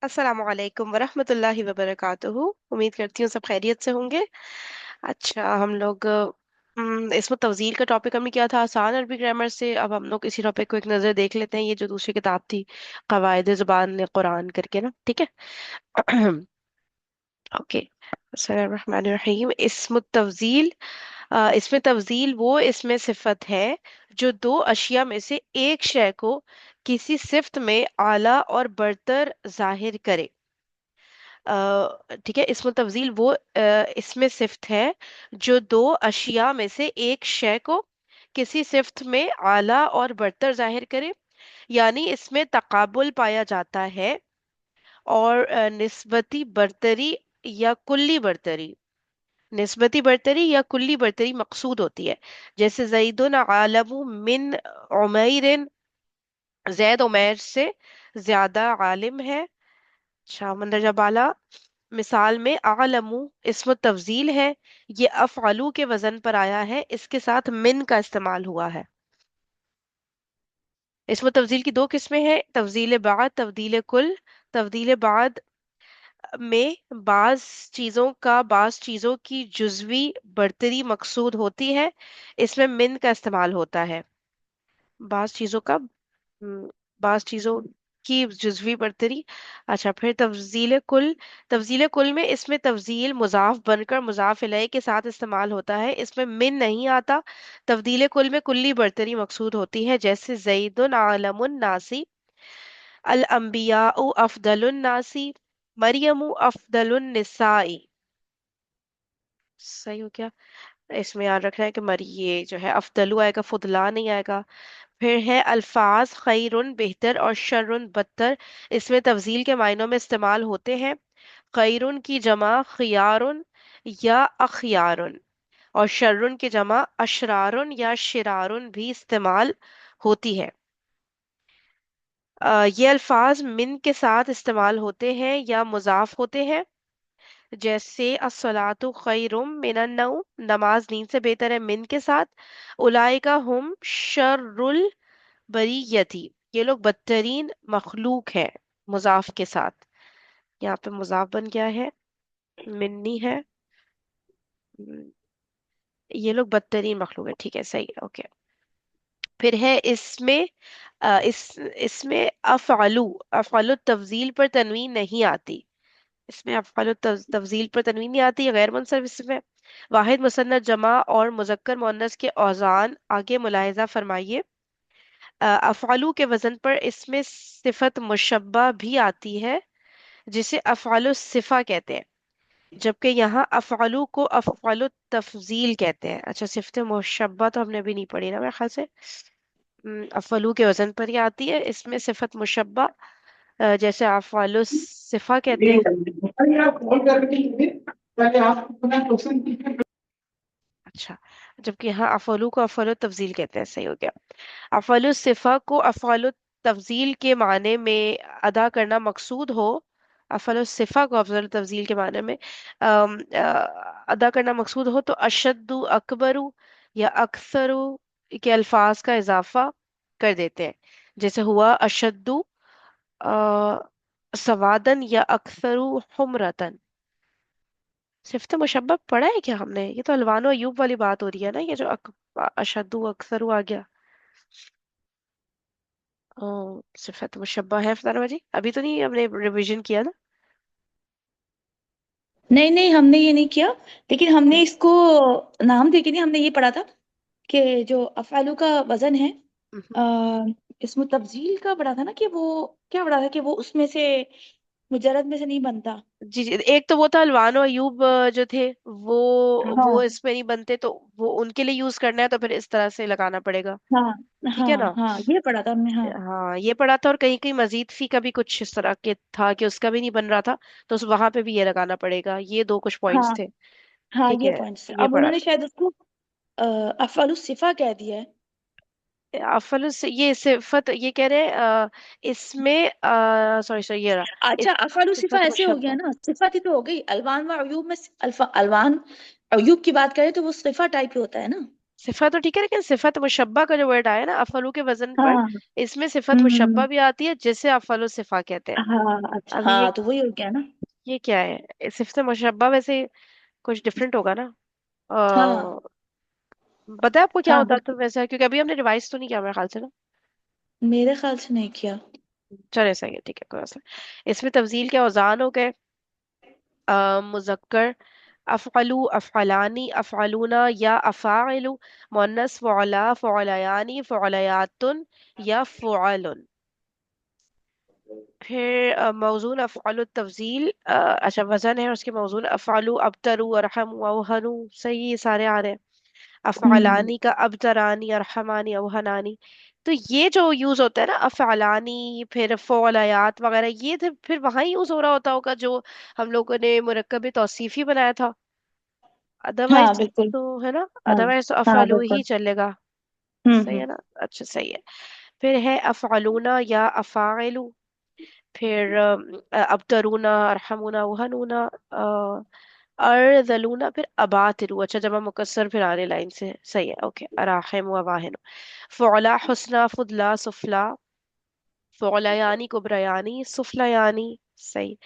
السلام علیکم ورحمۃ اللہ وبرکاتہ. امید کرتی ہوں سب خیریت سے ہوں گے. اچھا، ہم لوگ اس میں توزیل کا ٹاپک ہم نے کیا تھا آسان عربی گرامر سے. اب ہم لوگ اسی ٹاپک کو ایک نظر دیکھ لیتے ہیں. یہ جو دوسری کتاب تھی قواعد زبان قرآن کر کے نا، ٹھیک ہے. اوکے. بسم اللہ الرحمن الرحیم. اسم التفضیل. اس میں تفضیل وہ اس میں صفت ہے جو دو اشیاء میں سے ایک شے کو کسی صفت میں اعلیٰ اور برتر ظاہر کرے. ٹھیک ہے. اسم تفضیل وہ اس میں صفت ہے جو دو اشیاء میں سے ایک شے کو کسی صفت میں اعلیٰ اور برتر ظاہر کرے، یعنی اس میں تقابل پایا جاتا ہے اور نسبتی برتری یا کلی برتری، نسبتی برتری یا کلی برتری مقصود ہوتی ہے. جیسے زید عالم من عمیر، زید عمیر سے زیادہ عالم ہے. اچھا، مندرجہ بالا مثال میں اعلمو اسم تفضیل ہے، یہ افعلو کے وزن پر آیا ہے، اس کے ساتھ من کا استعمال ہوا ہے. اسم تفضیل کی دو قسمیں ہیں: تفضیل بعد، تفضیل کل. تفضیل بعد میں بعض چیزوں کی جزوی برتری مقصود ہوتی ہے، اس میں من کا استعمال ہوتا ہے. بعض چیزوں کا ہم، بعض چیزوں کی جزوی برتری. اچھا، پھر تفضیل کل. تفضیل کل میں اس میں تفضیل مضاف بن کر مضاف الیہ کے ساتھ استعمال ہوتا ہے، اس میں من نہیں آتا. تفضیل کل میں کلی برتری مقصود ہوتی ہے، جیسے زید عالم الناسی، الانبیاء افضل الناسی، مریم افضل النساء. صحیح ہو کیا؟ اس میں یاد رکھنا ہے کہ یہ جو ہے افضلو آئے گا، فضلا نہیں آئے گا. پھر ہے الفاظ خیرن بہتر اور شرن بدتر. اس میں تفضیل کے معنوں میں استعمال ہوتے ہیں. خیرن کی جمع خیارن یا اخیارن، اور شرن کی جمع اشرارن یا شرارن بھی استعمال ہوتی ہے. یہ الفاظ من کے ساتھ استعمال ہوتے ہیں یا مضاف ہوتے ہیں، جیسے الصلاۃ خیر من النوم، نماز نیند سے بہتر ہے، من کے ساتھ. اولئک ہم شر البریتی، یہ لوگ بدترین مخلوق ہے، مضاف کے ساتھ. یہاں پہ مضاف بن گیا ہے، منی ہے. یہ لوگ بدترین مخلوق ہے، ٹھیک ہے، صحیح ہے، اوکے. پھر ہے اس میں اس میں افعلو، افعل التفضیل پر تنوین نہیں آتی. اس میں افعال تفضیل پر تنوین نہیں آتی، غیر منصرف اسم ہے. واحد مثنث جمع اور مذکر مؤنث کے اوزان آگے ملاحظہ فرمائیے. افعالو کے وزن پر اس میں صفت مشبہ بھی آتی ہے، جسے افعال الصفہ کہتے ہیں، جبکہ یہاں افعالو کو افعال التفضیل کہتے ہیں. اچھا، صفت مشبہ تو ہم نے ابھی نہیں پڑھی نا میرے خیال سے. افعلو کے وزن پر ہی آتی ہے. اس میں صفت مشبہ جیسے افعال الصفہ کہتے ہیں. اچھا، جبکہ یہاں افعلو کو افعال التفضیل کہتے ہیں. صحیح ہو گیا. افعال الصفہ کو افعال التفضیل کے معنی میں ادا کرنا مقصود ہو، افعال الصفہ کو افعال التفضیل کے معنی میں ادا کرنا مقصود ہو تو اشد، اکبر یا اکثر کے الفاظ کا اضافہ کر دیتے ہیں. جیسے ہوا اشد سوادن یا اکثر حمرتن. صفت مشبہ پڑھا ہے کیا ہم نے؟ یہ تو الوان و ایوب والی بات ہو رہی ہے نا، یہ جو اشدو اکثر آ گیا. صفت مشبہ ہے فضانہ جی؟ ابھی تو نہیں ہم نے ریویژن کیا نا. نہیں نہیں، ہم نے یہ نہیں کیا، لیکن ہم نے اس کو نام دے کے نہیں، ہم نے یہ پڑھا تھا کہ جو افعالو کا وزن ہے مہم. اسم تفضیل کا پڑھا تھا نا، کہ وہ کیا پڑھا تھا کہ وہ اس میں سے مجرد میں سے نہیں بنتا. جی جی، ایک تو وہ تھا الوان و ایوب جو تھے وہ ہاں وہ اس میں نہیں بنتے، تو وہ ان کے لیے یوز کرنا ہے تو پھر اس طرح سے لگانا پڑے گا. ہاں ٹھیک ہاں ہے نا. ہاں، یہ پڑھا تھا ہم نے، ہاں. ہاں، یہ پڑھا تھا. اور کہیں کہیں مزید فی کا بھی کچھ اس طرح کے تھا کہ اس کا بھی نہیں بن رہا تھا، تو وہاں پہ بھی یہ لگانا پڑے گا. یہ دو کچھ ہاں پوائنٹس تھے. ہاں، ٹھیک یہ ہے، پوائنٹس یہ اب پڑھا انہوں نے تھا. شاید اس کو افعال الصفہ کہہ دیا ہے. افل سے یہ صفت یہ کہہ رہے اس میں سوری سوری یہ رہا. اچھا، افعال الصفہ صفت ایسے ہو گیا مشبہ. نا، صفت ہی تو ہو گئی. الوان و عیوب میں الوان عیوب کی بات کریں تو وہ صفہ ٹائپ ہی ہوتا ہے نا. सिफत तो ठीक है, लेकिन सिफत मुशब्बा का जो वर्ड आया ना अफलू के वजन पर, हाँ। इसमें सिफत मुशब्बा हम्म। भी आती है जिसे अफलु सिफा कहते हैं। हाँ अच्छा, अब हाँ तो वही हो गया ना। ये क्या है, सिफत मुशब्बा वैसे कुछ डिफरेंट होगा ना। हाँ। बताए आपको क्या हाँ होता है तो वैसा, क्योंकि अभी हमने रिवाइज तो नहीं किया मेरे ख्याल से ना। मेरे ख्याल से नहीं किया। चले सही है, ठीक है, कोई मसला नहीं। इसमें तब्दील के औजान हो गए, मुजक्कर अफ़अलु अफ़अलानी अफ़अलूना या अफ़ाइलु, मुअन्नस फ़ुअला फ़ुअलयानी फ़ुअलयातुन या फ़ुअलुन। फिर मौजून अफ़अलु तफ़ज़ील, अच्छा वज़न है उसके मौजून अफ़अलु अबतरु अरहमु अवहनु, सही ये सारे आ रहे हैं। हम्म। अफ़अलानी का अबतरानी अरहमानी अवहनानी। तो ये जो यूज होता है ना अफ़अलानी, फिर फ़ौलयात वगैरह, ये तो फिर वहां यूज हो रहा होता होगा जो हम लोगों ने मुरक्कब तौसीफी बनाया था। हाँ अदरवाइज बिल्कुल। तो है ना, हाँ। अदरवाइज तो हाँ अफ़अलु ही बिल्कुल। चलेगा। सही हम्म। है ना। अच्छा सही है। फिर है अफ़अलूना या अफ़ाइलु, फिर अबतरूना अरहमुना वहनूना, अरदलूना, फिर अबातिरु, अच्छा जमा मुकस्सर फिर आने लाइन से, सही है ओके, अराहिम व वाहिन। फ़ुअला हुस्ना फुदला सुफला, फ़ुअलयानी कुबरयानी सुफलयानी, सही।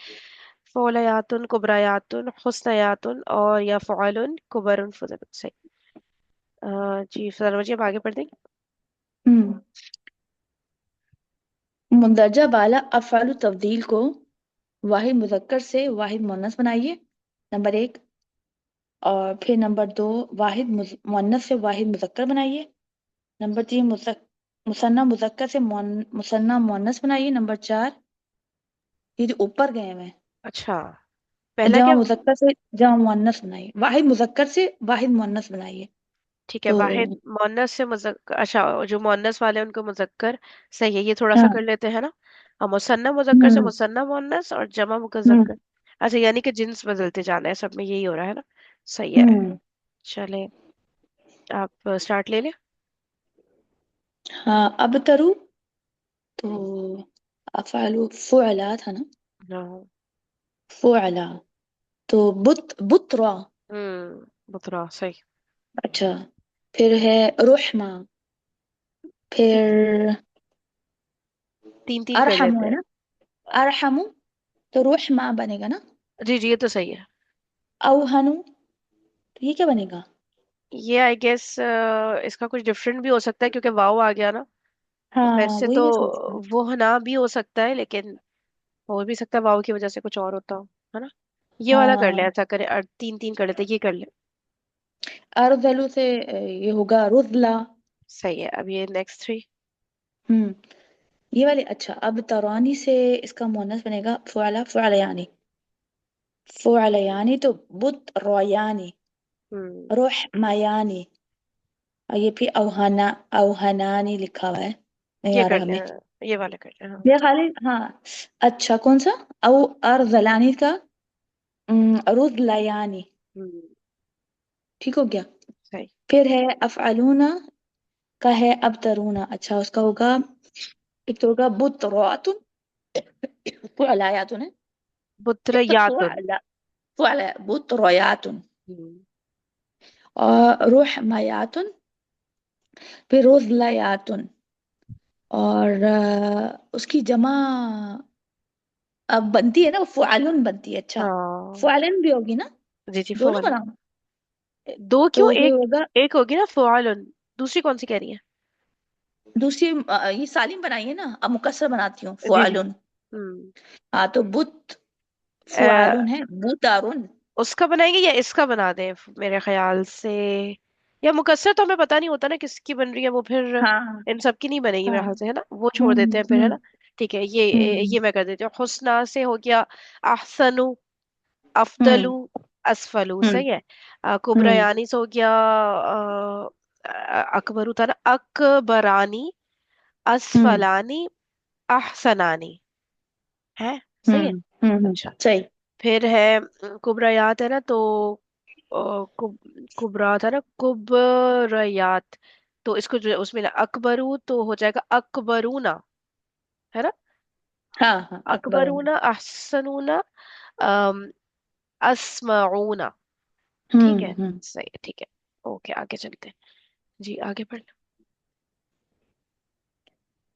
फ़ुअलयातुन कुबरयातुन हुस्नयातुन और या फ़ुअलुन कुबरुन फुदलुन, सही। जी सर जी, अब आगे बढ़ देंगे। हम्म। मुंदरजा बाला अफ़अलु तब्दील को वाहिद मुज़क्कर से वाहिद मुअन्नस बनाइए, नंबर एक। और फिर नंबर दो, वाहिद मुअन्नस से वाहिद मुज़क्कर बनाइए। नंबर तीन, मुसन्ना मुज़क्कर से मुसन्ना मुअन्नस बनाइए। नंबर चार, ये जो ऊपर गए हुए हैं, अच्छा पहला जमा क्या। मुज़क्कर से जमा मुअन्नस बनाइए, वाहिद मुज़क्कर से वाहिद मुअन्नस बनाइए। ठीक है, तो वाहिद मुअन्नस से मुज़क्कर, अच्छा जो मुअन्नस वाले हैं उनको मुज़क्कर, सही है, ये थोड़ा सा हाँ। कर लेते हैं ना। और मुसन्ना मुज़क्कर से हम्म। मुसन्ना मुअन्नस और जमा हम्म। मुज़क्कर, अच्छा यानी कि जिन्स बदलते जाना है, सब में यही हो रहा है ना। सही है। हम्म। चले, आप स्टार्ट ले लें। हाँ अब तरू, तो अफ़अलु फ़ुअला था ना। हाँ। फ़ुअला, तो बुतरा। बुतरा, सही। अच्छा। फिर है रुहमा। फिर तीन तीन कर अरहमु लेते है हैं। ना। अरहमु, तो रुहमा बनेगा ना। जी जी, ये तो सही है। अवहनु, तो ये क्या बनेगा। ये आई गेस इसका कुछ डिफरेंट भी हो सकता है क्योंकि वाव आ गया ना। हाँ वैसे तो वही मैं सोच रही हूँ। वो ना भी हो सकता है, लेकिन हो भी सकता है वाव की वजह से कुछ और होता हो, है ना। ये वाला कर ले, हाँ। ऐसा करें, तीन तीन कर लेते, ये कर ले। अरदलु से ये होगा रुदला। सही है, अब ये नेक्स्ट थ्री। हम्म। ये वाले, अच्छा अब तरानी से इसका मुअन्नस बनेगा फुअला फुअलयानी। फुअलयानी तो बुत रोयानी, हम्म। रुह मायानी। और ये फिर अवहना, अवहनानी लिखा हुआ है, नहीं ये आ कर रहा ले, हमें। हाँ, ये वाला कर ले, हाँ। ये खाली, हाँ। अच्छा कौन सा, अव अरजलानी का रुदलयानी, हम्म। ठीक हो गया। सही। फिर है अफअलूना का है अब तरूना, अच्छा उसका होगा, एक तो होगा बुतरातुन, फुअलायातुन है। बुत्र एक तो यातुन। फुअला, फुअला बुतरायातुन, हम्म। और रूह मायातुन, फिर रुदलयातुन। और उसकी जमा अब बनती है ना, फुआलुन बनती है, अच्छा। हाँ। फुआलन भी होगी ना, जी जी, दोनों फवालन। बनाओ। दो क्यों, तो ये एक। होगा, एक होगी ना फवालन, दूसरी कौन सी कह रही है। दूसरी ये सालिम बनाई है ना, अब मुकस्सर बनाती हूँ, जी जी। फुआलुन। हम्म। हाँ तो बुत अ, फुआलुन है, बुतारुन। उसका बनाएंगे या इसका बना दें मेरे ख्याल से, या मुकस्सर तो हमें पता नहीं होता ना किसकी बन रही है वो, फिर हाँ। इन सब की नहीं बनेगी मेरे हाँ। ख्याल से, है ना, वो छोड़ देते हैं फिर, है हम्म। ना। ठीक है, ये हम्म। ये मैं कर देती हूँ, हुस्ना से हो गया अहसनु अफदलु हम्म। असफलु, हम्म। सही है। हम्म। कुबरयानी से हो गया अकबरू था ना, अकबरानी हम्म। असफलानी अहसनानी, है सही है। अच्छा, सही। फिर है कुबरयात है ना, तो कुबरा था ना, कुबरयात, तो इसको जो उसमें ना अकबरू तो हो जाएगा अकबरूना, है ना। हाँ हाँ अकबरुन। अकबरूना अहसनूना, अम, अस्माऊना, ठीक है। हम्म। सही है, ठीक है। ओके, आगे चलते हैं। جی آگے بڑھ لو۔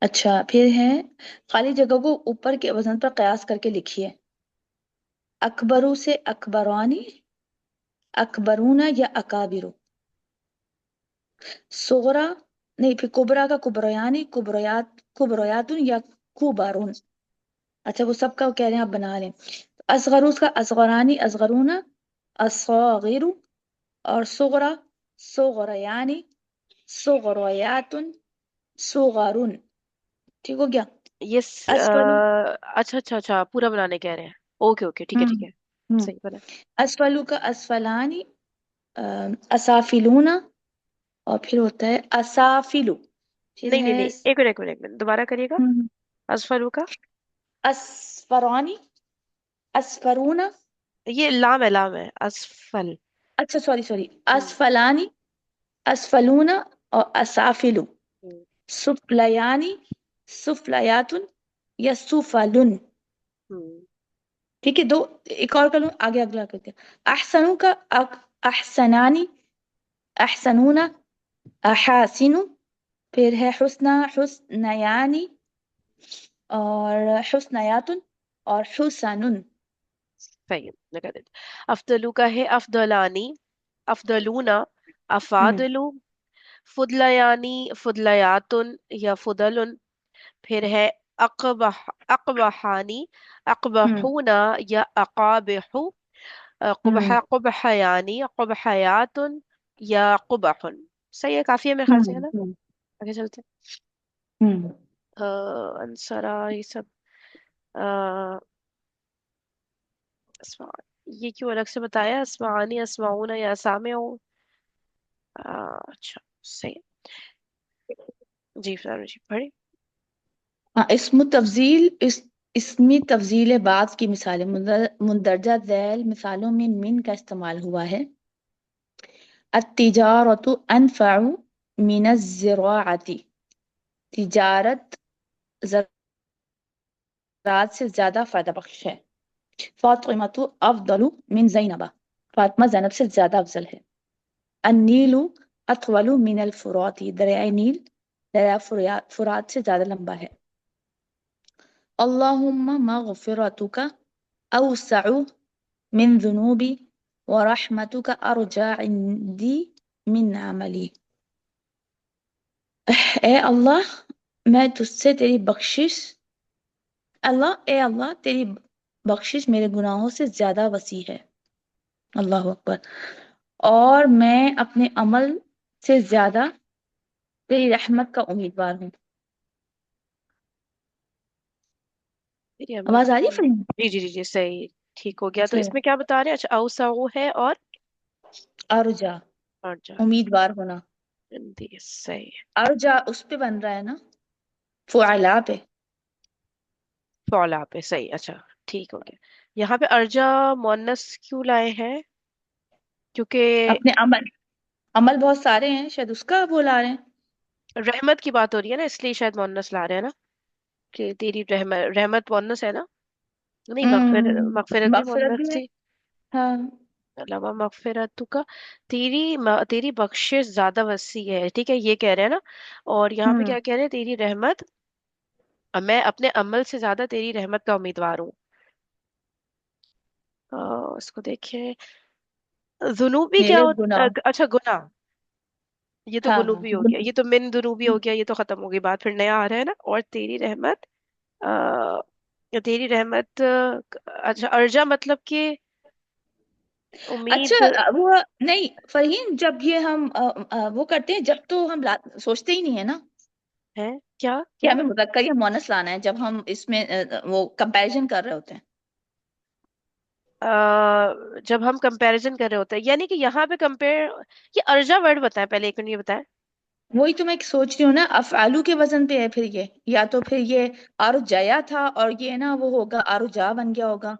اچھا پھر ہے خالی جگہ کو اوپر کے وزن پر قیاس کر کے لکھیے. اکبرو سے اکبرانی، اکبرونا یا اکابرو. صغرا، نہیں پھر کبرا کا کبریانی، کبریات، کبریاتن یا کوبارون. اچھا وہ سب کا کہہ رہے ہیں آپ بنا لیں. اصغر اس کا اصغرانی، اصغرونا، اصغر. اور صغرا، صغریانی، صغریاتن، صغارون. ٹھیک ہو گیا. اسفل. اچھا اچھا اچھا، پورا بنانے کہہ رہے ہیں، اوکے اوکے ٹھیک ہے ہوں ٹھیک ہے، ہوں صحیح بنا۔ اسفلو کا اسفلانی، اسافلونا. اور پھر ہوتا ہے اسافلو. پھر نہیں نہیں ہے نہیں، ایک منٹ ایک منٹ ایک منٹ، دوبارہ کریے گا، ہوں، ازفرو کا، اسفرانی، اسفرونا. یہ لام ہے لام ہے، اسفل۔ اچھا سوری سوری. ہوں اسفلانی، اسفلونا اور اسافلو. ہوں سفلیانی، سفلیاتن یا سفلن. ہوں، ٹھیک ہے دو. ایک اور کر لوں آگے اگلا کرتے ہیں. احسنو کا احسنانی، احسنونا، احاسنو. پھر ہے حسنہ، حسنیانی اور حسنیاتن اور حسنن. صحیح لگا دیتے۔ افضلو کا ہے افضلانی، افضلونا، ہوں افاضلو، فضلیانی، فضلیاتن یا فضلن۔ پھر ہے اقبح، اقبحانی، ہوں اقبحونا یا اقابح، قبح، ہوں قبحیانی، قبحیات یا قبح۔ صحیح ہے، کافی ہے میرے خیال سے، ہے نا؟ ہوں آگے چلتے ہوں ہیں، انصرا یہ سب، اسماء، یہ کیوں الگ سے بتایا، اسمعانی، اسمعون یا سامع؟ اچھا صحیح جی، فضل جی پڑھی۔ ہاں اسم تفضیل، اسمی تفضیل بعض کی مثالیں مندرجہ ذیل مثالوں میں من کا استعمال ہوا ہے. التجارت انفع من الزراعت. تجارت زراعت سے زیادہ فائدہ بخش ہے. فاطمۃ افضل من زینب. فاطمہ زینب سے زیادہ افضل ہے. النیل اطول من الفرات. دریائے نیل دریا فرات سے زیادہ لمبا ہے. اللہم مغفرتک اوسع من ذنوبی ورحمتک ارجع عندی من عملی. اے اللہ میں تجھ سے تیری بخشش، اے اللہ تیری بخشش میرے گناہوں سے زیادہ وسیع ہے. اللہ اکبر. اور میں اپنے عمل سے زیادہ تیری رحمت کا امیدوار ہوں. میری عمل آواز آ رہی ہے سے، فریم؟ جی جی جی جی صحیح، ٹھیک ہو گیا، تو اچھا اس میں کیا بتا رہے ہیں؟ اچھا اوسعو ہے ارجا اور جا، امیدوار ہونا. صحیح، ارجا اس پہ بن رہا ہے نا، فعلا پہ. فولا پہ، صحیح، اچھا ٹھیک ہو گیا۔ یہاں پہ ارجا مونس کیوں لائے ہیں؟ کیونکہ اپنے عمل بہت سارے ہیں شاید اس کا بولا رہے ہیں. رحمت کی بات ہو رہی ہے نا، اس لیے شاید مونس لا رہے ہیں نا، کہ تیری رحمت، رحمت مونس ہے نا؟ نہیں، مغفرت بھی مغفرت بھی مونس ہے. تھی، ہاں. علامہ مغفرت کا، تیری بخشش زیادہ وسیع ہے، ٹھیک ہے یہ کہہ رہے ہیں نا، اور یہاں پہ ہوں کیا کہہ رہے ہیں؟ تیری رحمت، میں اپنے عمل سے زیادہ تیری رحمت کا امیدوار ہوں۔ اس کو دیکھیں، ذنوبی کیا میرے ہوتا؟ گناہ. اچھا گناہ، یہ تو ہاں ہاں گنوبی ہو گیا، یہ تو من ذنوبی ہو گیا، یہ تو ختم ہو گئی بات، پھر نیا آ رہا ہے نا، اور تیری رحمت، تیری رحمت، اچھا ارجا مطلب کہ اچھا امید وہ نہیں فرہین، جب یہ ہم وہ کرتے ہیں جب تو ہم سوچتے ہی نہیں ہے نا ہے، کیا کہ کیا؟ ہمیں مذکر یا مونس لانا ہے. جب ہم اس میں وہ کمپیریزن کر رہے ہوتے ہیں. جب ہم کمپیریزن کر رہے ہوتے ہیں، یعنی کہ یہاں پہ کمپیئر، یہ ارجا ورڈ بتائیں پہلے، ایک منٹ یہ بتائیں۔ وہی تو میں سوچ رہی ہوں نا، افعالو کے وزن پہ ہے پھر یہ، یا تو پھر یہ ارجیا تھا اور یہ نا وہ ہوگا ارجا بن گیا ہوگا.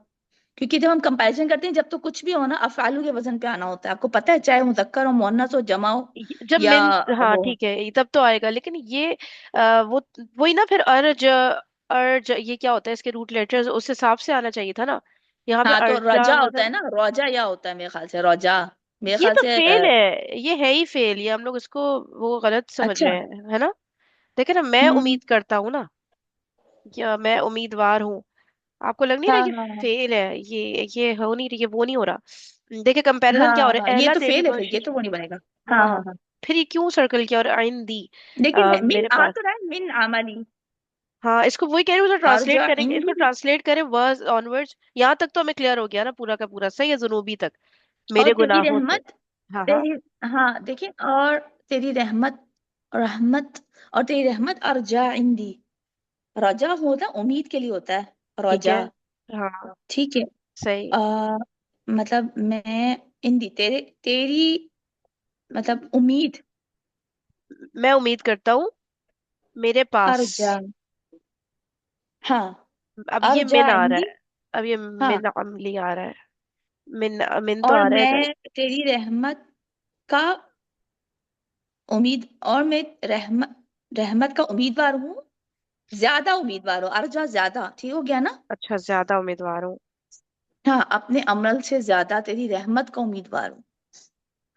کیونکہ جب ہم کمپیریزن کرتے ہیں جب تو کچھ بھی ہو نا افعالو کے وزن پہ آنا ہوتا ہے. آپ کو پتہ ہے چاہے مذکر ہو، مؤنث ہو، جمع ہو جب یا من، ہاں وہ. ٹھیک ہے تب تو آئے گا، لیکن یہ وہ وہی نا، پھر ارج، ارج یہ کیا ہوتا ہے؟ اس کے روٹ لیٹرز اس حساب سے آنا چاہیے تھا نا، یہاں پہ ہاں تو ارجا رجا ہوتا مطلب، ہے نا، روجا یا ہوتا ہے میرے خیال سے روجا. میرے یہ خیال تو سے فیل ہے، یہ ہے ہی فیل، یہ ہم لوگ اس کو وہ غلط سمجھ اچھا. رہے ہیں، ہے نا؟ دیکھیں نا، میں ہوں. امید کرتا ہوں نا، یا میں امیدوار ہوں، آپ کو لگ نہیں رہا ہاں کہ ہاں فیل ہے؟ یہ ہو نہیں رہی، یہ وہ نہیں ہو رہا، دیکھیں کمپیریزن ہاں کیا ہو رہا ہاں ہے، یہ اہلا تو تیری فیل ہے، پھر یہ کوشش. تو وہ نہیں بنے گا. ہاں ہاں، ہاں ہاں. پھر یہ کیوں سرکل کیا اور آئندی لیکن من میرے آ پاس. تو رہا ہے، من عملی. ہاں، اس کو وہی کہہ رہے ہیں، اسے ٹرانسلیٹ ارجع کریں گے، اس کو عندی. ٹرانسلیٹ کریں ورز آنورڈز، یہاں تک تو ہمیں کلیئر ہو گیا نا پورا کا پورا، صحیح ہے، جنوبی تک اور میرے تیری گناہوں سے. رحمت. ہاں ہاں. تیری. ہاں دیکھیں، اور تیری رحمت. رحمت. اور تیری رحمت ارجع عندی. رجا ہوتا امید کے لیے ہوتا ہے ٹھیک ہے. رجا. ہاں، ٹھیک ہے. صحیح. مطلب میں اندی تیری مطلب امید. میں امید کرتا ہوں میرے پاس. ارجع. ہاں. اب یہ ارجع من آ رہا عندی. ہے، اب یہ ہاں. من عملی آ رہا ہے، من تو اور آ رہا ہے ادھر. میں تیری رحمت کا امید، اور میں رحمت کا امیدوار ہوں. زیادہ امیدوار ہوں، ارجا زیادہ ٹھیک ہو گیا نا. اچھا، زیادہ امیدوار ہوں. ہاں، اپنے عمل سے زیادہ تیری رحمت کا امیدوار ہوں.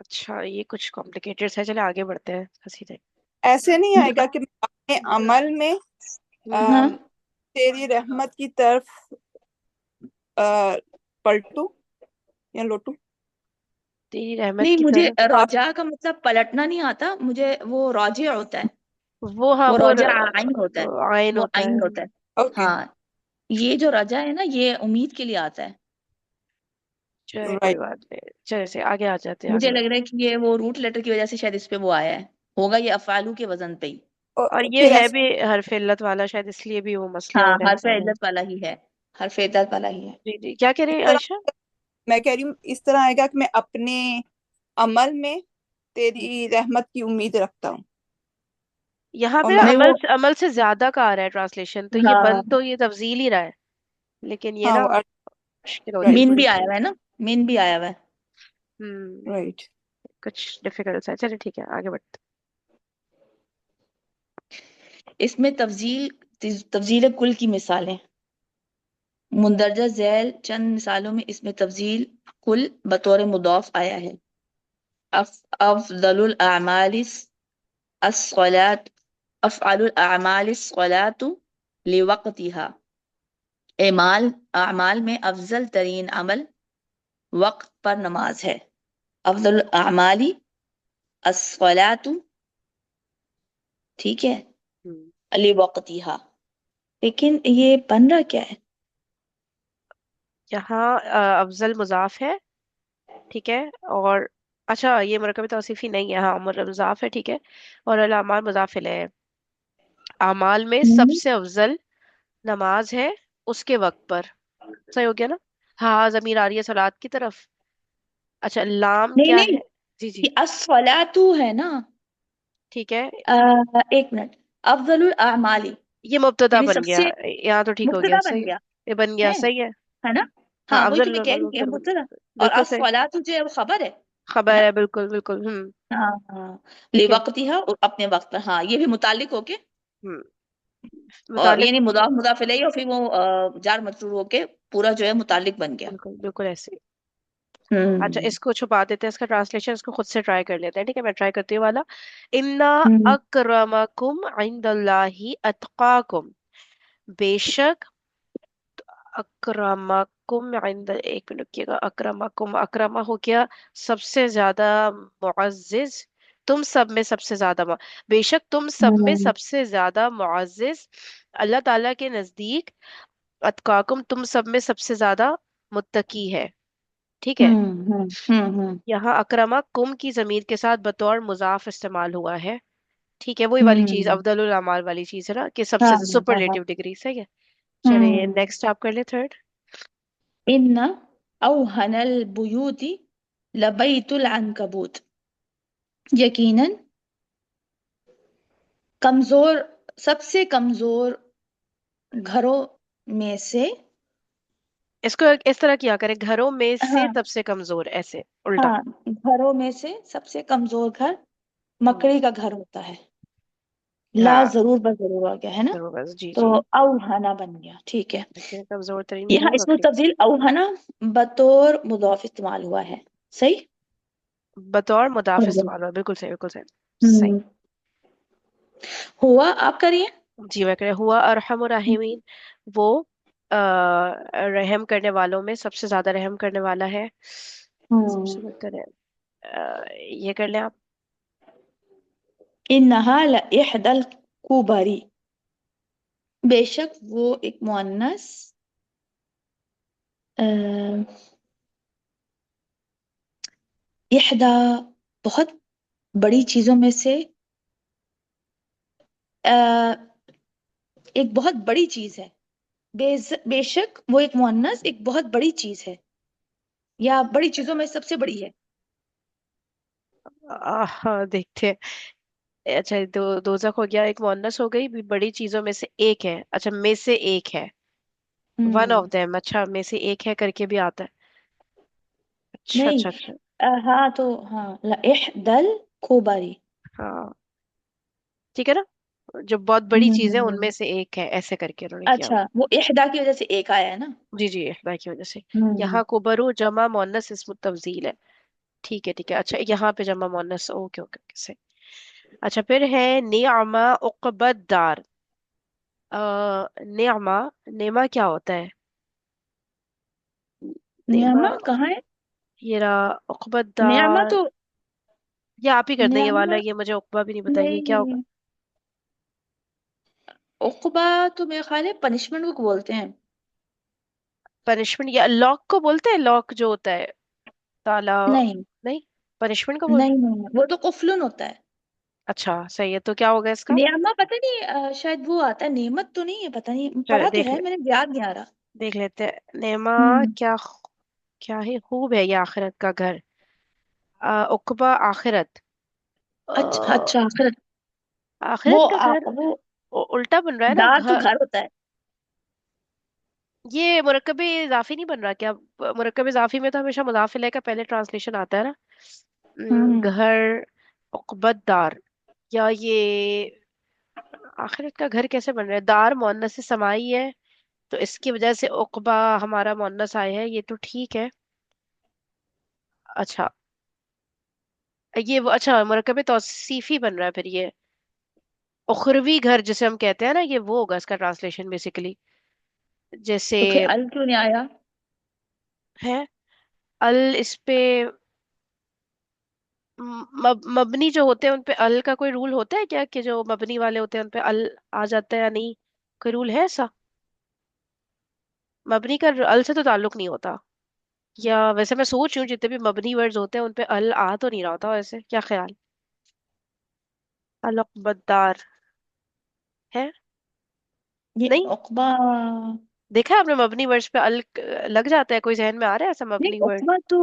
اچھا، یہ کچھ کمپلیکیٹڈ ہے، چلے آگے بڑھتے ہیں سیدھے. ایسے نہیں آئے گا کہ میں اپنے عمل میں ہوں. ہاں. آم، تیری رحمت کی طرف پلٹو یا لوٹو. تیری رحمت نہیں، کی مجھے طرف. ہاں رجا کا مطلب پلٹنا نہیں آتا، مجھے وہ راجع ہوتا ہے. وہ ہاں، وہ وہ رجا عین ہوتا ہے. عین وہ ہوتا عین ہے. ہوتا ہے. اوکے ہاں. یہ جو رجا ہے نا، یہ امید کے لیے آتا ہے. چلے کوئی رائٹ. بات نہیں، چلے سے آگے آ جاتے ہیں، مجھے آگے لگ بڑھتے رہا ہے کہ یہ وہ روٹ لیٹر کی وجہ سے شاید اس پہ وہ آیا ہے. ہوگا یہ افعالو کے وزن پہ ہی. ہیں. اور یہ پھر ہے ایسے بھی حرف علت والا، شاید اس لیے بھی وہ مسئلے ہاں، ہو رہے ہیں حرف سارے. عدت والا ہی ہے. حرف عدت والا ہی ہے. جی جی، کیا کہہ رہے اس ہیں عائشہ؟ طرح میں کہہ رہی ہوں اس طرح آئے گا کہ میں اپنے عمل میں تیری رحمت کی امید رکھتا ہوں یہاں اور پہ میں نہیں وہ. عمل سے زیادہ کا آ رہا ہے ٹرانسلیشن، تو یہ ہاں. بند تو یہ تفضیل ہی رہا ہے، لیکن یہ ہاں نا وہ مشکل ہو جائے گی رائٹ مین تھوڑی بھی سی. آیا ہوا ہے نا. مین بھی آیا ہوا ہے. ہوں. رائٹ. کچھ ڈیفیکلٹ ہے، چلے ٹھیک ہے آگے بڑھتے. اس میں تفضیل کل کی مثالیں. مندرجہ ذیل چند مثالوں میں اس میں تفضیل کل بطور مضاف آیا ہے. افضل الاعمال الصلاۃ. افعل الاعمال الصلاۃ لوقتها. اعمال میں افضل ترین عمل وقت پر نماز ہے. افضل الاعمال الصلاۃ. ٹھیک ہے. ہوں. لوقتها. لیکن یہ بن رہا کیا ہے؟ یہاں افضل مضاف ہے، ٹھیک ہے، اور اچھا یہ مرکب توصیفی نہیں ہے، ہاں مضاف ہے، ٹھیک ہے، اور الاعمال مضاف الیہ ہے. اعمال میں سب ہوں. سے افضل نماز ہے اس کے وقت پر. صحیح ہو گیا نا؟ ہاں، ضمیر آ رہی ہے صلات کی طرف. اچھا، لام نہیں کیا نہیں، ہے؟ جی جی، یہ الصلاۃ ہے نا. ٹھیک ہے، ایک منٹ. افضل الاعمال یہ مبتدا یعنی بن سب گیا، سے یہاں تو ٹھیک ہو گیا، مبتدا بن صحیح گیا ہے، یہ بن گیا، صحیح ہے. ہے نا. ہاں، ہاں وہی تو افضل میں کہہ رہی ہوں کہ مبتدا مبتدا. اور بالکل صحیح. الصلاۃ جو ہے وہ خبر ہے خبر نا. ہے، بالکل بالکل. ہاں ہاں. ٹھیک ہے. لوقتها اور اپنے وقت پر. ہاں یہ بھی متعلق ہو کے، ہم، اور متعلق. یعنی مضاف مضاف الیہ اور پھر وہ جار مجرور ہو کے پورا جو ہے متعلق بن گیا. بالکل بالکل ایسے ہی. اچھا، ہوں. اس کو چھپا دیتے ہیں، اس کا ٹرانسلیشن اس کو خود سے ٹرائی کر لیتے ہیں، ٹھیک ہے، میں ٹرائی کرتی ہوں والا. انا ہوں. اکرمکم عند اللہ اتقاکم. بے شک اکرمکم عند، ایک منٹ رکیے گا، اکرمکم، اکرما ہو گیا سب سے زیادہ معزز، تم سب میں سب سے زیادہ بے شک تم سب میں ہوں. سب سے زیادہ معزز اللہ تعالی کے نزدیک، اتقاکم تم سب میں سب سے زیادہ متقی ہے. ٹھیک ہے. ہوں. ہوں. ہوں. ہوں. یہاں اکرما کم کی ضمیر کے ساتھ بطور مضاف استعمال ہوا ہے. ٹھیک ہے، وہی والی چیز، ہوں. افضل الاعمال والی چیز ہے نا، کہ سب ہاں سے ہاں ہاں. سپرلیٹو ڈگری، صحیح ہے. چلیے ہوں. نیکسٹ آپ کر لیں تھرڈ. ان اوہن البیوت لبیت العنکبوت. یقیناً کمزور، سب سے کمزور گھروں میں سے. اس کو اس طرح کیا کریں، گھروں میں سے ہاں سب سے کمزور، ایسے الٹا. ہاں، گھروں میں سے سب سے کمزور گھر ہم، مکڑی کا گھر ہوتا ہے. لا ہاں ضرور بس ضرور آ گیا ہے نا. ضرور بس، جی تو جی. اوہنا بن گیا. ٹھیک ہے. اوکے، کمزور ترین یہاں گھر اس میں بکری. تبدیل اوہنا بطور مضاف استعمال ہوا ہے. صحیح. बतौर मुदाफ हम्म। इस्तेमाल हुआ, बिल्कुल सही, बिल्कुल सही। सही। हम्म, हुआ, आप करिए। जी मैं कह रहा हुआ अरहम राहिमीन, वो रहम करने वालों में सबसे ज्यादा रहम करने वाला है, हम्म। सबसे बेहतर है। ये कर लें आप। इन्नहा लइहदल कुबरी, बेशक वो एक मुअन्नस, इहदा बहुत बड़ी चीजों में से, अ, एक बहुत बड़ी चीज है। बेशक वो एक मुअन्नस एक बहुत बड़ी चीज है, या बड़ी चीजों में सबसे बड़ी है। हाँ देखते हैं। अच्छा, दोजख हो गया, एक मुअन्नस हो गई, भी बड़ी चीजों में से एक है, अच्छा में से एक है, वन ऑफ हम्म। देम, अच्छा में से एक है करके भी आता है। अच्छा नहीं, अच्छा अच्छा। हाँ तो हाँ, लइहदल कुबरी। हाँ ठीक है ना, जो बहुत बड़ी हम्म। चीज है उनमें से एक है, ऐसे करके उन्होंने किया अच्छा, हुआ। वो इहदा की वजह से एक आया है ना। जी जी, इहदा की वजह से। हम्म। यहाँ कुबरू जमा मुअन्नस इस्मु तफजील है। ठीक है ठीक है, अच्छा यहाँ पे जमा मुअन्नस, ओके ओके ओके सही। अच्छा फिर है निअमा उक़बत दार। निअमा, नेमा क्या होता है? नेमा, नियामा कहाँ है? ये रहा उक़बत नियामा दार। तो, ये आप ही कर दें ये वाला, नियामा ये मुझे उक़बा भी नहीं पता, ये क्या होगा? नहीं, उक़बा तो मेरे ख्याल है पनिशमेंट को बोलते हैं। पनिशमेंट, या लॉक को बोलते हैं, लॉक जो होता है, ताला। नहीं नहीं, पनिशमेंट को नहीं बोलते हैं। नहीं, वो तो कुफलुन होता है। अच्छा सही है, तो क्या होगा इसका? नियामा पता नहीं, शायद वो आता है, नेमत तो नहीं है, पता नहीं, चलो पढ़ा तो है मैंने, याद नहीं आ रहा। देख लेते हैं। नेमा हम्म। क्या, क्या है? खूब है ये आखिरत का घर। उकबा आखिरत। अच्छा अ, अच्छा, फिर आखिरत का घर, वो उल्टा बन रहा है ना दार तो घर। घर होता है। ये मुरक्कब इजाफी नहीं बन रहा क्या? मुरक्कब इजाफी में तो हमेशा मुजाफ इलैह का पहले ट्रांसलेशन आता है ना। हम्म। घर, उकबत दार, या ये आखिरत का घर कैसे बन रहा है? दार मुअन्नस से समाई है, तो इसकी वजह से उकबा हमारा मुअन्नस आया है, ये तो ठीक है। अच्छा, ये वो, अच्छा मुरक्कब तौसीफी बन रहा है फिर ये। उखरवी घर जिसे हम कहते हैं ना, ये वो होगा इसका ट्रांसलेशन बेसिकली, जैसे तो फिर अल क्यों नहीं आया? है अल इस पे, मबनी जो होते हैं उन पे अल का कोई रूल होता है क्या, कि जो मबनी वाले होते हैं उन पे अल आ जाता है या नहीं? कोई रूल है ऐसा? मबनी का अल से तो ताल्लुक नहीं होता, या वैसे मैं सोच रही हूँ जितने भी मबनी वर्ड्स होते हैं उन पे अल आ तो नहीं रहा होता वैसे, क्या ख्याल? अल बद्दार है? ये नहीं, उकबा, देखा है आपने मबनी वर्ड्स पे अल लग जाता है? कोई जहन में आ रहा है ऐसा नहीं मबनी वर्ड? उकबा तो,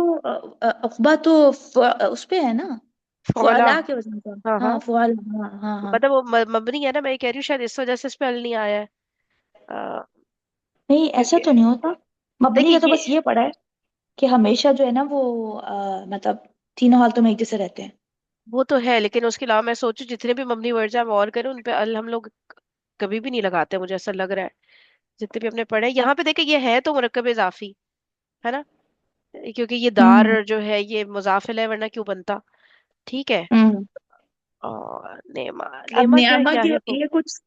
उकबा तो उस पे है ना, फौला, फुआला के वजन का। हाँ हाँ हाँ, फुआला, हाँ हाँ हाँ। मतलब वो मबनी है ना, मैं ये कह रही हूँ शायद इस वजह से इस पे अल नहीं आया है। नहीं, ऐसा क्योंकि तो नहीं होता। मबनी देखिए का तो बस ये, ये पढ़ा है कि हमेशा जो है ना वो, मतलब तीनों हालतों में एक जैसे रहते हैं। वो तो है, लेकिन उसके अलावा मैं सोचू जितने भी मबनी वर्ड्स हम और करें उन पे अल हम लोग कभी भी नहीं लगाते, मुझे ऐसा लग रहा है। जितने भी हमने पढ़े यहाँ पे देखे, ये है तो मुरक्कब इजाफी है ना, क्योंकि ये दार हम्म। जो है ये मुजाफिल है, वरना क्यों बनता? ठीक है। हम्म। और नेमा, अब नेमा क्या नियामा क्या की है वो? ये कुछ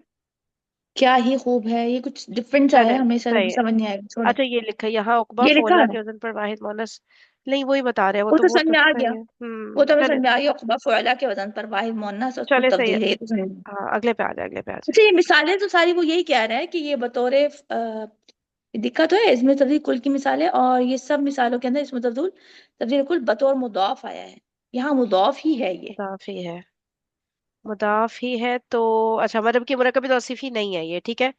क्या ही खूब है, ये कुछ डिफरेंस आया चले है हमेशा, सही है। समझ नहीं आएगा, छोड़े। अच्छा ये लिखा है यहाँ, उकबा ये लिखा फोला है, के वजन पर वाहिद मोनस। नहीं वही बता रहे हैं वो वो तो, तो वो समझ तो में आ सही गया, है। वो तो हमें समझ चले, में आ गया, उकबा फ़ुआला के वजन पर वाहिद मुअन्नस और उसको चले सही है। तब्दील है, ये तो समझ में। हाँ अगले पे आ जाए, अगले पे आ जाए। अच्छा, ये मिसालें तो सारी वो यही कह रहा है कि ये बतौर दिक्कत तो है इसमें, तब्दील कुल की मिसाल है, और ये सब मिसालों के अंदर इसमें तब्दील तब्दील कुल बतौर मुदाफ आया है। यहाँ मुदाफ ही है ये। मुदाफ ही है, मुदाफ ही है तो, अच्छा मतलब कि मुरकब तौसीफी नहीं है ये, ठीक है।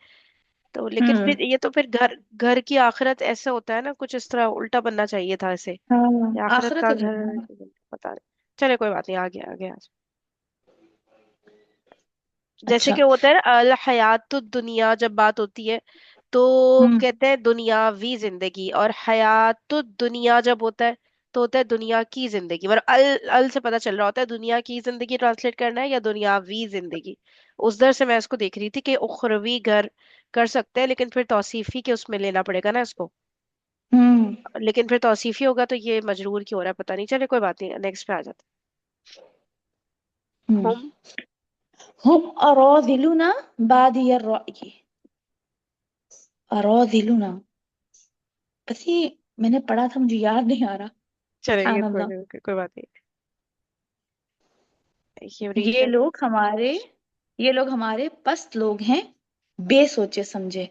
तो लेकिन हम्म। फिर ये तो फिर घर, घर की आखिरत ऐसे होता है ना, कुछ इस तरह उल्टा बनना चाहिए था ऐसे। हाँ, ये आखिरत आखिरत का का घर घर, है। पता नहीं। चले कोई बात नहीं, आ गया आ गया। जैसे अच्छा। कि होता है ना अल हयातु दुनिया, जब बात होती है तो हम्म। कहते हैं दुनियावी जिंदगी, और हयातु दुनिया जब होता है तो होता है दुनिया की जिंदगी, मतलब अल अल से पता चल रहा होता है दुनिया की जिंदगी ट्रांसलेट करना है या दुनियावी जिंदगी। उस दर से मैं इसको देख रही थी कि उखरवी घर कर सकते हैं, लेकिन फिर तौसीफी के उसमें लेना पड़ेगा ना इसको। लेकिन फिर तौसीफी होगा तो ये मजरूर क्यों हो रहा है पता नहीं, चले कोई बात नहीं, नेक्स्ट पे आ जाते हैं। हम्म। हम हम अरादिलुना बादिय अर्राई। अरादिलुना, बस ये मैंने पढ़ा था, मुझे याद नहीं आ रहा। चलेंगे, सुभान कोई अल्लाह। नहीं, कोई बात नहीं। ये ये रीजन। लोग हमारे ये लोग हमारे पस्त लोग हैं, बेसोचे समझे।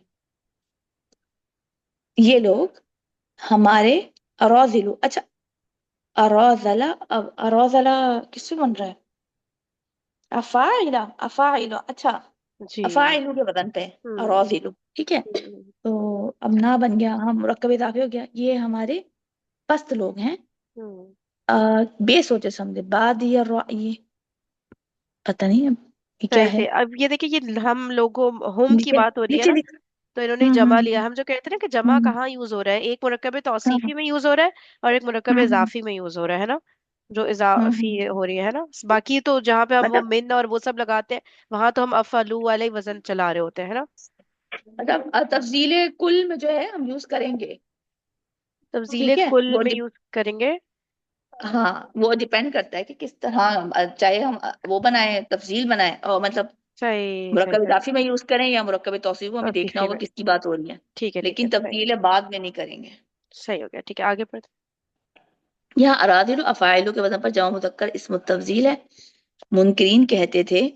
ये लोग हमारे अराजिलु, अच्छा, अराजला, अब अराजला किससे बन रहा है? अफाइला, अफाइला, अच्छा, जी। अफाइलु के बदन पे हम्म। अराजिलु, ठीक है। हम्म। तो अब ना बन गया, हम मुरक्कब इजाफी हो गया। ये हमारे पस्त लोग हैं, हम्म। बेसोचे समझे। बाद ये पता नहीं अब ये क्या सही है। से, अब ये देखिए, ये हम लोगों होम की नीचे बात हो रही है नीचे ना, लिख। तो इन्होंने जमा लिया। हम्म। हम जो कहते हैं ना कि जमा हम्म। कहाँ यूज हो रहा है, एक मुरक्कब हाँ। तौसीफी में यूज हो रहा है और एक मुरक्कब हम्म। इजाफी में यूज हो रहा है ना, जो हम्म। इजाफी हो रही है ना। बाकी तो जहाँ पे हम वो मतलब मिन और वो सब लगाते हैं, वहां तो हम अफलू वाले ही वजन चला रहे होते हैं, है ना। तफजीले कुल में जो है हम यूज करेंगे। तब्दीले ठीक है, कुल में यूज करेंगे। हाँ, वो डिपेंड करता है कि किस तरह चाहे हम वो बनाए, तफजील बनाए, और मतलब सही सही मुरक्कब सही। इजाफी में यूज करें या मुरक्कब तौसीफ, हमें देखना तौसीफी होगा में। किसकी बात हो रही है। ठीक है, लेकिन सही। तब्दील बाद में नहीं करेंगे। सही हो गया, ठीक है, आगे बढ़ते। यहाँ अरादिल अफ़ाइल के वजन पर जमा मुज़क्कर इस्म तफजील है। मुनकरीन कहते थे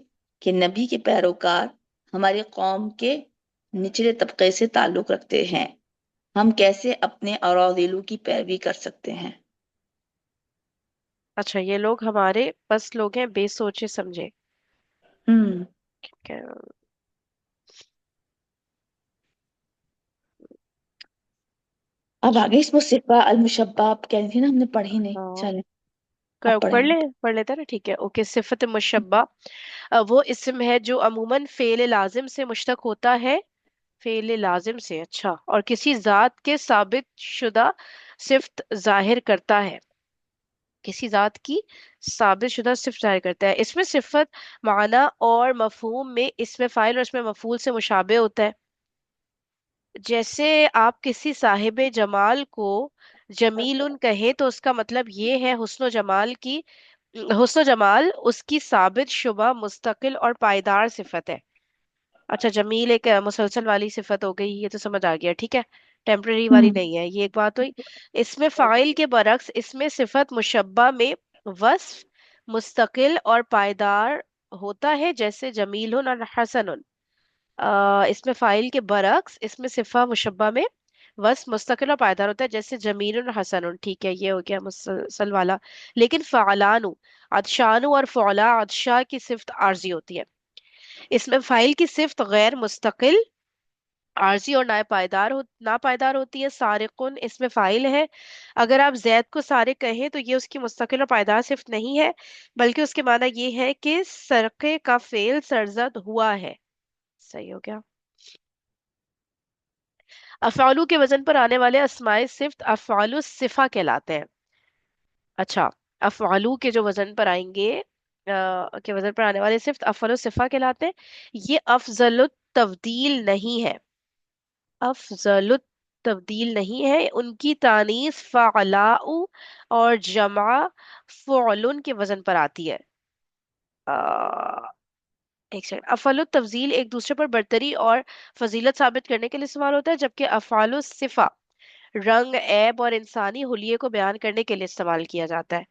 कि नबी के पैरोकार हमारी कौम के निचले तबके से ताल्लुक रखते हैं, हम कैसे अपने अरादिलू की पैरवी कर सकते हैं। अच्छा, ये लोग हमारे बस लोग हैं, बेसोचे समझे। हम्म। क्या? अब आगे इसमें सिफा अल मुशब्बा, आप कह रही थी ना, हमने पढ़ी नहीं, हाँ, चले अब पढ़ ले, पढ़ेंगे। पढ़ लेते हैं ना, ठीक है, ओके। सिफत मुशब्बा वो इस्म है जो अमूमन फेल लाजिम से मुश्तक होता है। फेल लाजिम से, अच्छा, और किसी जात के साबित शुदा सिफत जाहिर करता है। किसी जात की साबित शुदा सिफत जाहिर करता है। इसमें सिफत माना और मफहूम में इसमें फाइल और इसमें मफूल से मुशाबे होता है। जैसे आप किसी साहिब जमाल को जमीलुन कहे तो उसका मतलब ये है हुस्न जमाल की, हुस्न जमाल उसकी साबित शुबा मुस्तकिल और पायदार सिफत है। अच्छा, जमील एक मुसलसल वाली सिफत हो गई, ये तो समझ आ गया, ठीक है, टेम्पररी वाली हम्म। नहीं है, ये एक बात हुई। इसमें फाइल के बरक्स इसमें सिफत मुशब्बा में वस्फ मुस्तकिल और पायदार होता है, जैसे जमील और हसन। इसमें फाइल के बरक्स इसमें सिफा मुशब्बा में वस मुस्तकिल और पायदार होता है, जैसे जमील और हसन, ठीक है, ये हो गया मुसलसल वाला। लेकिन फ़अलानु, अदशानु और फ़ौला अदशा की सिफ्त आर्जी होती है। इसमें फाइल की सिफ्त गैर मुस्तकिल, आर्जी और नापायदार होती है। सारिकुन इसमें फाइल है। अगर आप जैद को सारिक कहें तो ये उसकी मुस्तकिल और पायदार सिफ्त नहीं है, बल्कि उसके माना ये है कि सरके का फेल सरजद हुआ है। सही हो गया। अफ़ालू के वजन पर आने वाले अस्माए सिफ्त अफ़ालु सिफा कहलाते हैं। अच्छा, अफ़ालू के जो वजन पर आएंगे, के वजन पर आने वाले सिफ्त अफ़ालु सिफा कहलाते हैं। ये अफजलुत तब्दील नहीं है, अफजलुत तब्दील नहीं है। उनकी तानीस फ़अलाउ और जमा फ़ुअलुन के वजन पर आती है। अ, एक सेकंड, अफ़ालुत तफजील एक दूसरे पर बरतरी और फजीलत साबित करने के लिए इस्तेमाल होता है, जबकि अफ़ालु सिफा रंग, ऐब और इंसानी हुलिये को बयान करने के लिए इस्तेमाल किया जाता है।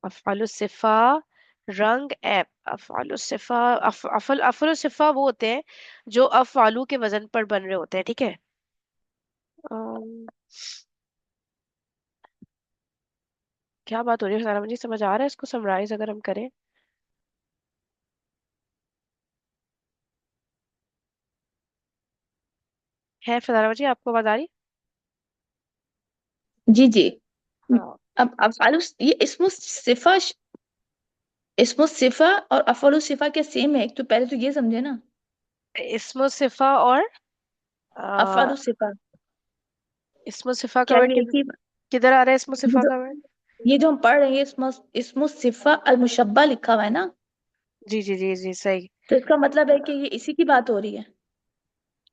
अफ़ालु सिफा रंग, ऐब। अफ़ालु सिफा अफ़ालु सिफा वो होते हैं जो अफ़ालु के वजन पर बन रहे होते हैं, ठीक है। अम, क्या बात हो रही है सारा, मुझे समझ आ रहा है, इसको समराइज अगर हम करें। है फदारा जी, आपको आवाज आ रही? जी जी। हाँ। अब अफ़ालु, ये इस्मु सिफा और अफ़ालु सिफा क्या सेम है? एक तो पहले तो ये समझे ना। इस्मो सिफा और आ, अफ़ालु सिफा इस्मो सिफा का क्या वर्ड ये एक ही? किधर आ रहा है, इस्मो ये सिफा जो का वर्ड? ये जो हम पढ़ रहे हैं, इस्मु सिफा अल मुशब्बा लिखा हुआ है ना, जी जी जी जी, सही। तो इसका मतलब अ, है कि ये इसी की बात हो रही है।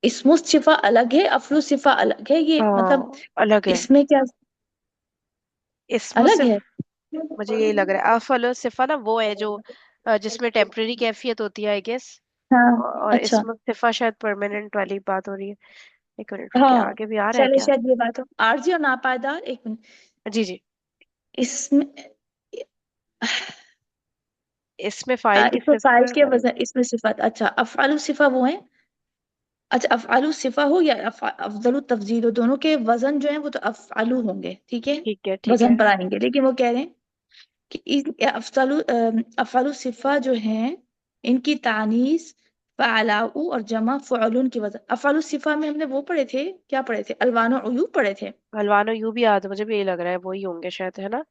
इसमुस सिफा अलग है, अफलू सिफा अलग है, ये मतलब हाँ अलग है। इसमें क्या इसमें अलग सिर्फ, है? मुझे यही लग रहा है अफल सिफा ना वो है जो जिसमें टेम्परेरी कैफियत होती है आई गेस। हाँ। और अच्छा। इसमें सिफा शायद परमानेंट वाली बात हो रही है। एक मिनट रुकिए, हाँ आगे भी आ रहा है चले, क्या? शायद ये बात हो, आरजी और नापायदार, एक मिनट। जी जी। इसमें इसमें फाइल की इसमें फाइल के सिफत। वजन, इसमें सिफात, अच्छा अफआलु सिफा वो है। अच्छा अफआलु सिफा हो या अफजलु तफजील हो, दोनों के वजन जो है वो तो अफआलु होंगे, ठीक है। ठीक है ठीक वजन है। पर आएंगे, लेकिन वो कह रहे हैं कि अफजलु अफआलु सिफा जो है, इनकी तानीस फ़अलाउ और जमा फ़ुअलुन की वजह। अफआलु सिफा में हमने वो पढ़े थे, क्या पढ़े थे, अलवान और उयूब पढ़े थे। हलवानो यू भी याद है, मुझे भी यही लग रहा है वही होंगे शायद, है ना?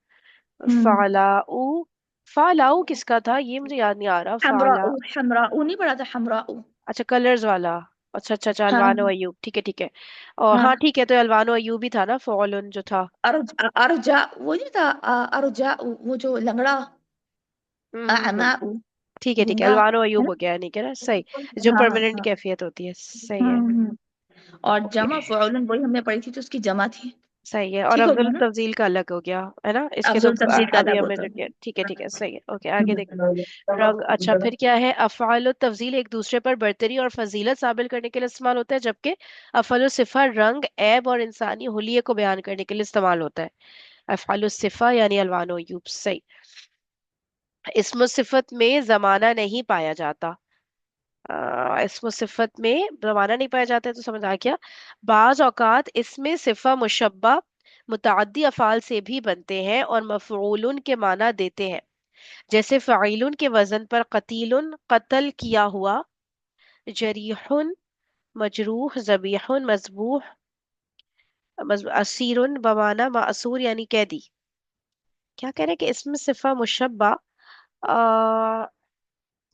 हम्म। फालाऊ। फालाऊ किसका था ये मुझे याद नहीं आ रहा। फाला, हमराउ, हमराउ नहीं पढ़ा था, हमराउ। अच्छा कलर्स वाला। अच्छा अच्छा अच्छा, अलवानो हाँ अयूब, ठीक है ठीक है। और हाँ हाँ। ठीक है, तो अलवानो अयूब भी था ना फौलन जो था। अरजा, अरजा वो नहीं था, अरजा वो जो लंगड़ा, हम्म। अमा, ठीक है, गूंगा, अलवानो है अयूब हो गया, नहीं क्या ना, सही। जो ना। हाँ परमानेंट हाँ। कैफियत होती है, सही है। हम्म। और ओके, जमा फ़ुअलन वही हमने पढ़ी थी, तो उसकी जमा थी। सही है। और ठीक हो अफजल गया ना। तफजील का अलग हो गया, है ना? इसके तो अफजल तफसील का अभी अलग हमने होता जो है। किया, ठीक है सही है। ओके आगे देख। रंग, अच्छा फिर क्या है? अफ़आल तफजील एक दूसरे पर बरतरी और फजीलत साबित करने के लिए इस्तेमाल होता है, जबकि अफ़अल सिफा रंग, ऐब और इंसानी हुलिये को बयान करने के लिए इस्तेमाल होता है। अफ़आल सिफा यानी अलवानो यूब, सही। इस्म सिफत में जमाना नहीं पाया जाता। इस्म सिफत में जमाना नहीं पाया जाता है तो समझ आ गया। बाज औकात इसमें सिफा मुशब्बा मुतअद्दी अफ़ाल से भी बनते हैं और मफ़ऊलुन के माना देते हैं। जैसे फ़ाइलुन के वजन पर कतीलुन कत्ल किया हुआ, जरीहुन मजरूह, ज़बीहुन मज़बूह, असीरुन बमाना मासूर यानी कैदी। क्या कह रहे हैं कि इसमें सिफा मुशब्बा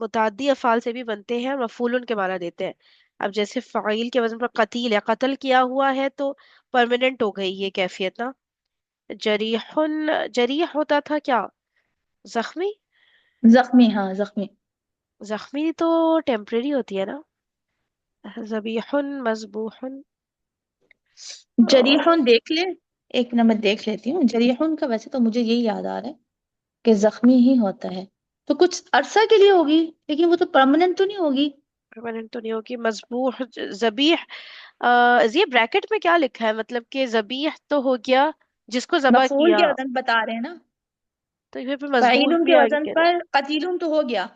मुताद्दी अफ़ाल से भी बनते हैं और मफ़ूलन के माना देते हैं। अब जैसे फ़ाइल के वजन पर कतील है, कत्ल किया हुआ है, तो परमानेंट हो गई ये कैफियत ना। जरीहुन, जरीह होता था क्या, जख्मी? जख्मी, हाँ जख्मी। जख्मी तो टेम्परेरी होती है ना। ज़बीहुन मज़बूहुन। जरीहुन देख ले, एक मिनट मैं देख लेती हूँ। जरीहुन का वैसे तो मुझे यही याद आ रहा है कि जख्मी ही होता है, तो कुछ अरसा के लिए होगी, लेकिन वो तो परमानेंट तो नहीं होगी। परमानेंट तो नहीं होगी। मजबूह, जबीह, ये ब्रैकेट में क्या लिखा है? मतलब कि जबीह तो हो गया जिसको जबा मफूल किया, के वजन बता रहे हैं ना। तो फिर मजबूह फ़ाइलुन भी के आगे वजन कह रहे पर कतीलुन तो हो गया,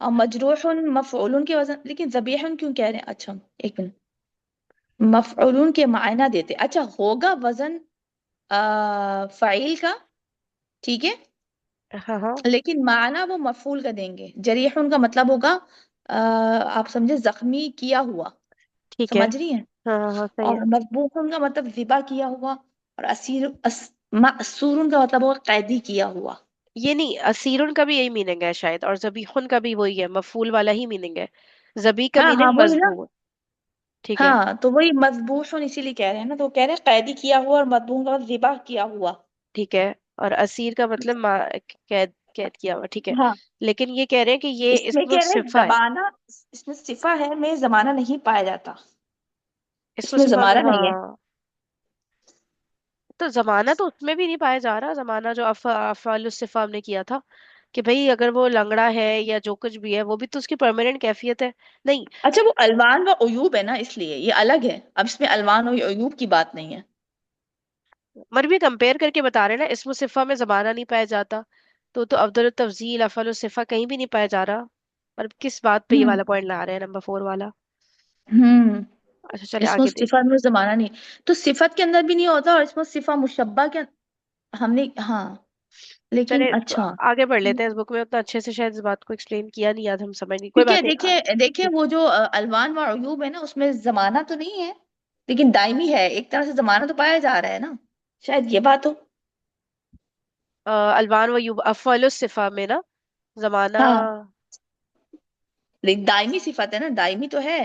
और मजरूहुन मफऊलुन के वजन, लेकिन जबीहुन क्यों कह रहे हैं? अच्छा एक मिनट, मफऊलुन के मायना देते, अच्छा होगा वजन फ़ाइल का, ठीक है, हैं। हाँ हाँ लेकिन माना वो मफूल का देंगे। जरीहुन का मतलब होगा आप समझे, जख्मी किया हुआ, ठीक है। समझ रही हैं। हाँ हाँ हाँ, सही है। और मजबूहुन का मतलब जिबा किया हुआ, और मअसूरुन का मतलब होगा कैदी किया हुआ। ये नहीं, असीरुन का भी यही मीनिंग है शायद, और जबीहुन का भी वही है, मफूल वाला ही मीनिंग है। जबी का हाँ हाँ मीनिंग वही ना। मजबूर, ठीक है। हाँ तो वही मजबूहन इसीलिए कह रहे हैं ना, तो कह रहे हैं कैदी किया हुआ, और मजबूहन का मतलब जिबा किया हुआ। ठीक है। और असीर का मतलब कैद, कैद किया हुआ, ठीक है। हाँ लेकिन ये कह रहे हैं कि ये इसमें इसमें कह रहे हैं सिफा है। जमाना, इसमें सिफा है में जमाना नहीं पाया जाता, इसमें इसमें सिफा में, जमाना नहीं है। हाँ। तो जमाना तो उसमें भी नहीं पाया जा रहा, जमाना जो अफ़ालुस्सिफ़ा हमने किया था, कि भाई अगर वो लंगड़ा है या जो कुछ भी है वो भी तो उसकी परमानेंट कैफियत है। नहीं, अच्छा वो अलवान व उयूब है ना, इसलिए ये अलग है, अब इसमें अलवान और उयूब की बात नहीं है। मर भी कंपेयर करके बता रहे हैं ना, इसमें सिफा में जमाना नहीं पाया जाता, तो अफदल तफजील अफ़ालुस्सिफ़ा कहीं भी नहीं पाया जा रहा। और किस बात पे ये हम्म। वाला पॉइंट ला रहे हैं, नंबर 4 वाला? हम्म। अच्छा चले इसमें आगे सिफा देखिए। में जमाना नहीं, तो सिफत के अंदर भी नहीं होता, और इसमें सिफा मुशब्बा के हमने, हाँ लेकिन चले अच्छा। आगे बढ़ लेते हैं, इस बुक में उतना अच्छे से शायद इस बात को एक्सप्लेन किया नहीं, याद हम समझ नहीं, कोई क्योंकि बात नहीं देखिए देखिए, वो जो अलवान व उयूब है ना, उसमें जमाना तो नहीं है, लेकिन दायमी है, एक तरह से जमाना तो पाया जा रहा है ना, शायद ये बात हो। अलवान व युब अफ़ालुस्सिफ़ा में ना जमाना। हाँ लेकिन दायमी सिफत है ना, दायमी तो है,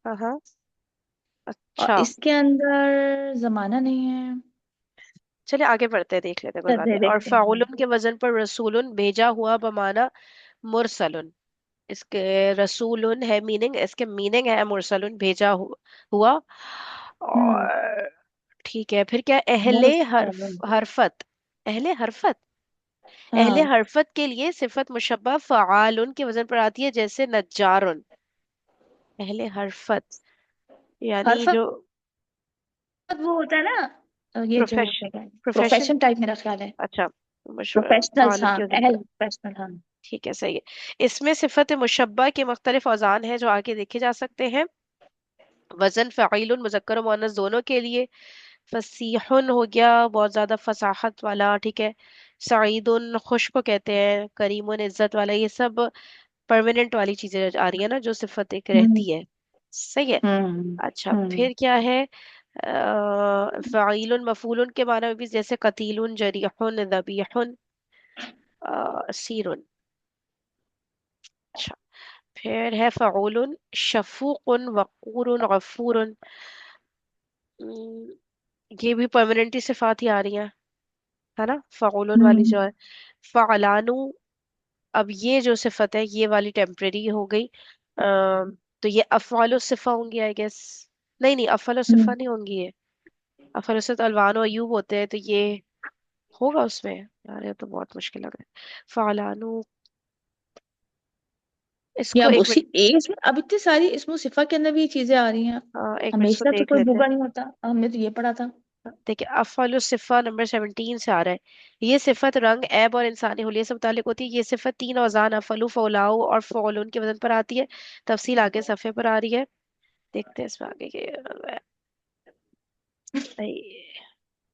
हाँ हाँ, और अच्छा इसके अंदर जमाना नहीं है। चलिए आगे बढ़ते हैं, देख लेते हैं, कोई बात चलते नहीं। और देखते हैं। फ़ाउलन के वजन पर रसूलुन भेजा हुआ बमाना मुरसलुन। اس کے رسول ہے میننگ، اس کے میننگ ہے مرسل بھیجا ہوا، ہوں اور ٹھیک ہے، پھر کیا اہل حرف، مرسل، حرفت، اہل حرفت، اہل ہاں حرفت کے لیے صفت مشبہ فعال کے وزن پر آتی ہے، جیسے نجار، اہل حرفت یعنی حرفت جو وہ ہوتا ہے نا، یہ جو پروفیشن، کیا کہتے ہیں پروفیشن، پروفیشن ٹائپ میرا خیال ہے. اچھا پروفیشنلز، فعال ہاں کے وزن پر، اہل پروفیشنل، ہاں. ٹھیک ہے صحیح ہے، اس میں صفت مشبہ کے مختلف اوزان ہیں جو آگے دیکھے جا سکتے ہیں. وزن فعیل مذکر و مؤنث دونوں کے لیے، فصیح ہو گیا بہت زیادہ فصاحت والا، ٹھیک ہے، سعید خوش کو کہتے ہیں، کریم عزت والا، یہ سب پرماننٹ والی چیزیں آ رہی ہیں نا جو صفت ایک ہوں رہتی ہے. صحیح ہے. ہوں اچھا ہوں پھر کیا ہے، فعیل مفعول کے معنی میں بھی، جیسے قتیل، جریح، ذبیح، اسیر. اچھا پھر ہے فعول، شفوق، وقور، غفور. م، یہ بھی پرماننٹ صفات ہی آ رہی ہیں، ہے نا، فعول والی ہوں جو ہے. فعلانو، اب یہ جو صفت ہے یہ والی ٹیمپریری ہو گئی. تو یہ افعال الصفہ ہوں گی آئی گیس. نہیں نہیں، افعال ہوں. الصفہ نہیں ہوں گی، یہ افعال الصفہ الوان و ایوب ہوتے ہیں، تو یہ ہوگا اس میں. یار یہ تو بہت مشکل لگ رہا ہے، فعلانو، اس یا کو اب ایک اسی منٹ، ایج میں اب اتنی ساری اسم و صفہ کے اندر بھی یہ چیزیں آ رہی ہیں. ایک منٹ اس کو ہمیشہ تو دیکھ کوئی لیتے ہیں. بوگا نہیں ہوتا، ہم نے تو یہ پڑھا تھا. دیکھیں افعال الصفہ نمبر 17 سے آ رہا ہے، یہ صفت رنگ، عیب اور انسانی حلیے سے متعلق ہوتی ہے. یہ صفت تین اوزان افعلو، فولاؤ اور فعلون کے وزن پر آتی ہے. تفصیل آگے صفحے پر آ رہی ہے، دیکھتے ہیں اس میں آگے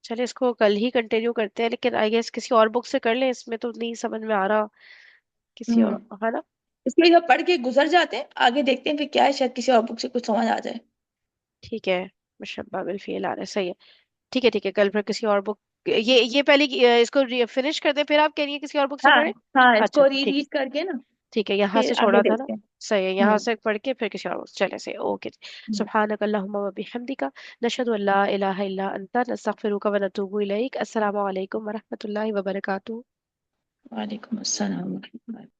چلے اس کو کل ہی کنٹینیو کرتے ہیں، لیکن آئی گیس کسی اور بک سے کر لیں، اس میں تو نہیں سمجھ میں آ رہا کسی اور، ہوں ہے نا. اس لیے جب پڑھ کے گزر جاتے ہیں آگے دیکھتے ہیں پھر کیا ہے، شاید کسی اور بک سے کچھ سمجھ آ جائے. ٹھیک ہے، مشبہ بالفعل آ رہا ہے، صحیح ہے. ٹھیک ہے ٹھیک ہے، کل پھر کسی اور بک، یہ پہلے اس کو فنش کر دیں، پھر آپ کہہ رہی ہیں کسی اور بک سے ہاں پڑھیں. ہاں، اس اچھا کو ری ٹھیک ہے ریڈ کر کے نا ٹھیک ہے، یہاں پھر سے آگے چھوڑا تھا نا، دیکھتے ہیں. صحیح ہے، یہاں ہوں سے پڑھ کے پھر کسی اور چلے سے اوکے. ہوں. سبحانک اللہم و بحمدک، نشہد ان لا الہ الا انت، نستغفرک و نتوب الیک. السلام علیکم ورحمۃ اللہ وبرکاتہ. وعلیکم السلام ورحمۃ اللہ.